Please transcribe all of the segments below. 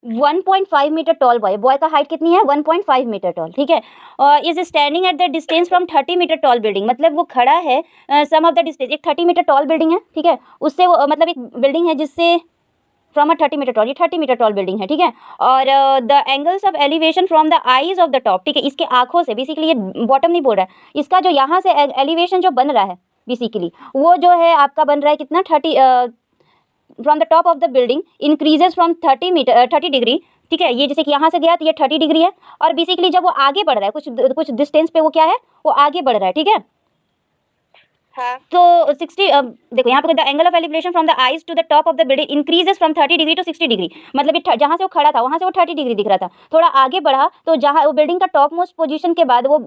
1.5 metre tall boy, boy का height कितनी है 1.5 मीटर टॉल, ठीक है। और is standing at the distance from 30 metre tall building, मतलब वो खड़ा है सम ऑफ द डिस्टेंस, एक 30 मीटर टॉल बिल्डिंग है, ठीक है, उससे वो मतलब एक बिल्डिंग है जिससे फ्रॉम अ 30 मीटर टॉल, ये 30 मीटर टॉल बिल्डिंग है, ठीक है। और the angles of elevation from the eyes of the top, ठीक है, इसके आंखों से, बेसिकली ये बॉटम नहीं बोल रहा है, इसका जो यहाँ से एलिवेशन जो बन रहा है बेसिकली वो जो है आपका बन रहा है कितना 30 from the top of the building increases from 30 degree, ठीक है। ये जैसे कि यहाँ से गया तो ये 30 डिग्री है, और बेसिकली जब वो आगे बढ़ रहा है कुछ डिस्टेंस पे वो क्या है, वो आगे बढ़ रहा है, ठीक है। हाँ। तो 60 देखो यहाँ पे the angle of elevation from the eyes to the top of the building increases from 30 degree to 60 degree, मतलब ये जहाँ से वो खड़ा था वहाँ से वो 30 डिग्री दिख रहा था, थोड़ा आगे बढ़ा तो जहाँ वो बिल्डिंग का टॉप मोस्ट पोजीशन के बाद वो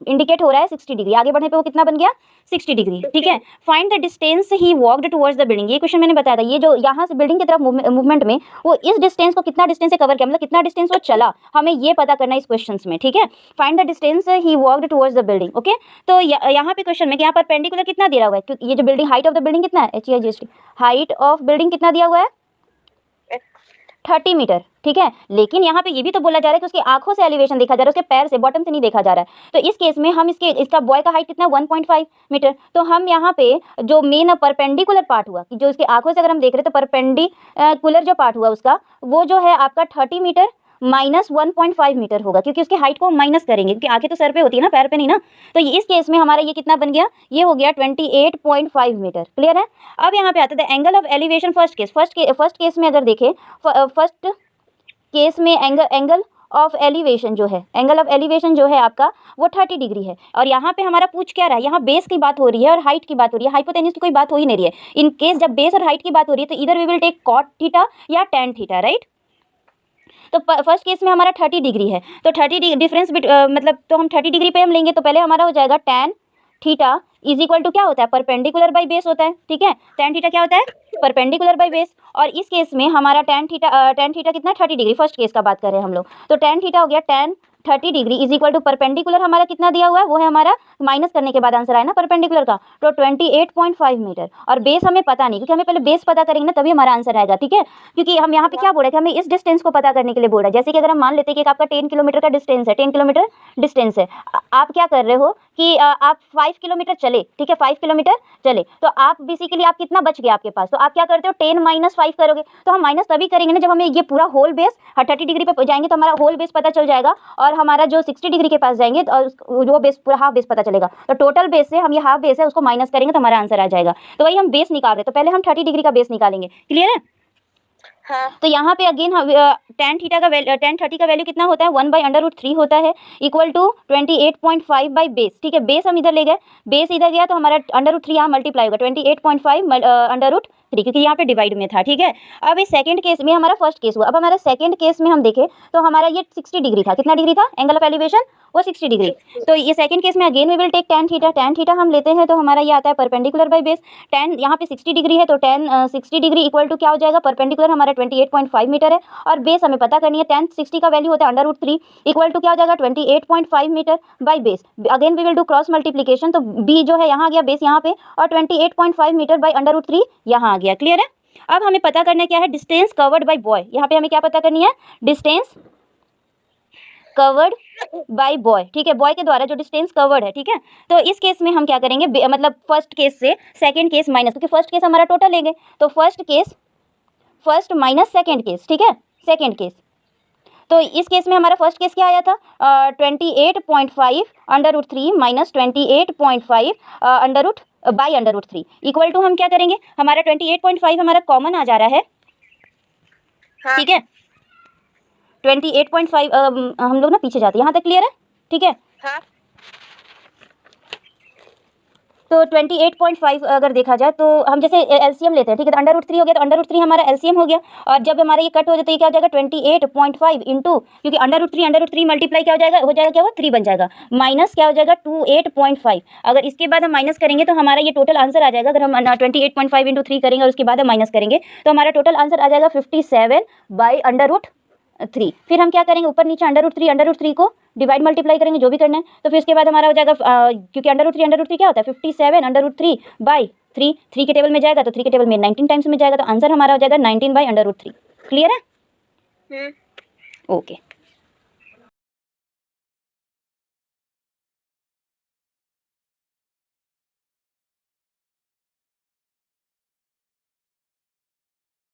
इंडिकेट हो रहा है 60 डिग्री, आगे बढ़ने पे वो कितना बन गया 60 डिग्री, ठीक है। Find the distance he walked towards the building, ये क्वेश्चन मैंने बताया था, ये जो यहाँ से बिल्डिंग की तरफ मूवमेंट में वो इस डिस्टेंस को कितना डिस्टेंस से कवर किया, मतलब कितना डिस्टेंस वो चला, हमें ये पता करना है इस क्वेश्चन में, ठीक है। Find the distance he walked towards the building, okay. तो यहाँ पे क्वेश्चन में यहाँ पर परपेंडिकुलर कितना दिया हुआ है, क्योंकि ये जो building height of the building कितना है HIGST, हाइट ऑफ बिल्डिंग कितना दिया हुआ है 30 मीटर, ठीक है। लेकिन यहाँ पे ये भी तो बोला जा रहा है कि उसकी आंखों से एलिवेशन देखा जा रहा है, उसके पैर से, बॉटम से नहीं देखा जा रहा है। तो इस केस में हम इसका बॉय का हाइट कितना 1.5 मीटर, तो हम यहाँ पे जो मेन परपेंडिकुलर पार्ट हुआ कि जो उसकी आंखों से अगर हम देख रहे हैं तो परपेंडिकुलर जो पार्ट हुआ उसका वो जो है आपका 30 मीटर माइनस 1.5 मीटर होगा, क्योंकि उसकी हाइट को हम माइनस करेंगे, क्योंकि आंखें तो सर पे होती है ना, पैर पे नहीं ना। तो इस केस में हमारा ये कितना बन गया, ये हो गया 28.5 मीटर, क्लियर है। अब यहाँ पे आता है angle of elevation first case में अगर देखें, फर्स्ट केस में एंगल ऑफ एलिवेशन जो है, एंगल ऑफ एलिवेशन जो है आपका वो 30 डिग्री है। और यहाँ पे हमारा पूछ क्या रहा है, यहाँ बेस की बात हो रही है और हाइट की बात हो रही है, हाइपोटेन्यूज की कोई बात हो ही नहीं रही है। इन केस जब बेस और हाइट की बात हो रही है तो इधर we will take cot theta या टेन थीटा, राइट। तो फर्स्ट केस में हमारा 30 डिग्री है, तो 30 डिफरेंस मतलब तो हम 30 डिग्री पे हम लेंगे तो पहले हमारा हो जाएगा tan theta is equal to क्या होता है, परपेंडिकुलर बाई बेस होता है, ठीक है। टेन थीटा क्या होता है, परपेंडिकुलर बाई बेस। और इस केस में हमारा टेन थीटा कितना 30 डिग्री, फर्स्ट केस का बात कर रहे हैं हम लोग, तो टेन थीटा हो गया 30 degree is equal to perpendicular हमारा कितना दिया हुआ है, वो है हमारा माइनस करने के बाद आंसर आया ना परपेंडिकुलर का, तो 28.5 मीटर। और बेस हमें पता नहीं, क्योंकि हमें पहले बेस पता करेंगे ना तभी हमारा आंसर आएगा, ठीक है। क्योंकि हम यहाँ पे क्या बोल रहे थे, हमें इस डिस्टेंस को पता करने के लिए बोल रहा है। जैसे कि अगर हम मान लेते हैं कि आपका 10 किलोमीटर का डिस्टेंस है, 10 किलोमीटर डिस्टेंस है, आप क्या कर रहे हो कि आप 5 किलोमीटर चले, ठीक है, 5 किलोमीटर चले, तो आप बेसिकली आप कितना बच गया आपके पास, तो आप क्या करते हो 10 माइनस 5 करोगे। तो हम माइनस तभी करेंगे ना जब हमें ये पूरा होल बेस 30 डिग्री पे जाएंगे तो हमारा होल बेस पता चल जाएगा, और हमारा जो 60 डिग्री के पास जाएंगे तो जो बेस पूरा हाफ बेस पता चलेगा। तो टोटल बेस से हम ये हाफ बेस है उसको माइनस करेंगे तो हमारा आंसर आ जाएगा। तो वही हम बेस निकाल रहे, तो पहले हम 30 डिग्री का बेस निकालेंगे, क्लियर है। हाँ। तो यहाँ पे अगेन टेन थीटा का वैल्यू, टेन 30 का वैल्यू कितना होता है 1/√3 होता है, इक्वल टू 28.5 बाई बेस, ठीक है। बेस हम इधर ले गए, बेस इधर गया तो हमारा √3 यहाँ मल्टीप्लाई होगा 28.5 √3, क्योंकि यहाँ पे डिवाइड में था, ठीक है। अब इस सेकंड केस में हमारा फर्स्ट केस हुआ, अब हमारा सेकंड केस में हम देखें तो हमारा ये 60 डिग्री था, कितना डिग्री था एंगल ऑफ एलिवेशन, वो 60 डिग्री। तो ये सेकंड केस में again we will take tan theta हम लेते हैं तो हमारा ये आता है परपेंडिकुलर बाई बेस, टेन यहाँ पे 60 डिग्री है तो 60 डिग्री इक्वल टू क्या हो जाएगा, परपेंडिकुलर हमारा 28.5 मीटर है, और बेस हमें पता करनी है, टेन 60 का वैल्यू होता है √3 इक्वल टू क्या हो जाएगा 28.5 metre by base. Again we will do cross multiplication, तो बी जो है यहाँ आ गया बेस यहाँ पे, और 28.5 मीटर बाई √3 यहाँ आ गया, क्लियर है। अब हमें पता करना क्या है, डिस्टेंस कवर्ड बाई बॉय, यहाँ पे हमें क्या पता करनी है, डिस्टेंस कवर्ड बाय बॉय, ठीक है, बॉय के द्वारा जो डिस्टेंस कवर्ड है, ठीक है। तो इस केस में हम क्या करेंगे, मतलब फर्स्ट केस से सेकंड केस माइनस, क्योंकि फर्स्ट केस हमारा टोटल लेंगे, तो फर्स्ट माइनस सेकंड केस, ठीक है, सेकंड केस। तो इस केस में हमारा फर्स्ट केस क्या आया था 28.5 √3 माइनस 28.5 बाई √3 इक्वल टू हम क्या करेंगे, हमारा 28.5 हमारा कॉमन आ जा रहा है, ठीक है। 28.5 हम लोग ना पीछे जाते हैं, यहाँ तक क्लियर है, ठीक है। हाँ। तो 28.5 अगर देखा जाए तो हम जैसे एलसीएम लेते हैं, ठीक है, तो √3 हो गया, तो √3 हमारा एलसीएम हो गया, और जब हमारा ये कट हो जाए तो ये क्या हो जाएगा 28.5 इंटू, क्योंकि √3 मल्टीप्लाई क्या हो जाएगा क्या वो 3 बन जाएगा, माइनस क्या हो जाएगा 28.5। अगर इसके बाद हम माइनस करेंगे तो हमारा ये टोटल आंसर आ जाएगा, अगर हम 28.5 इंटू 3 करेंगे और उसके बाद हम माइनस करेंगे तो हमारा टोटल आंसर आ जाएगा 57 बाई √3। फिर हम क्या करेंगे, ऊपर नीचे √3 को डिवाइड मल्टीप्लाई करेंगे, जो भी करना है। तो फिर इसके बाद हमारा हो जाएगा क्योंकि √3 क्या होता है 57 √3 बाई 3 के टेबल में जाएगा तो 3 के टेबल में 19 टाइम्स में जाएगा, तो आंसर हमारा हो जाएगा 19 बाई √3, क्लियर है। ओके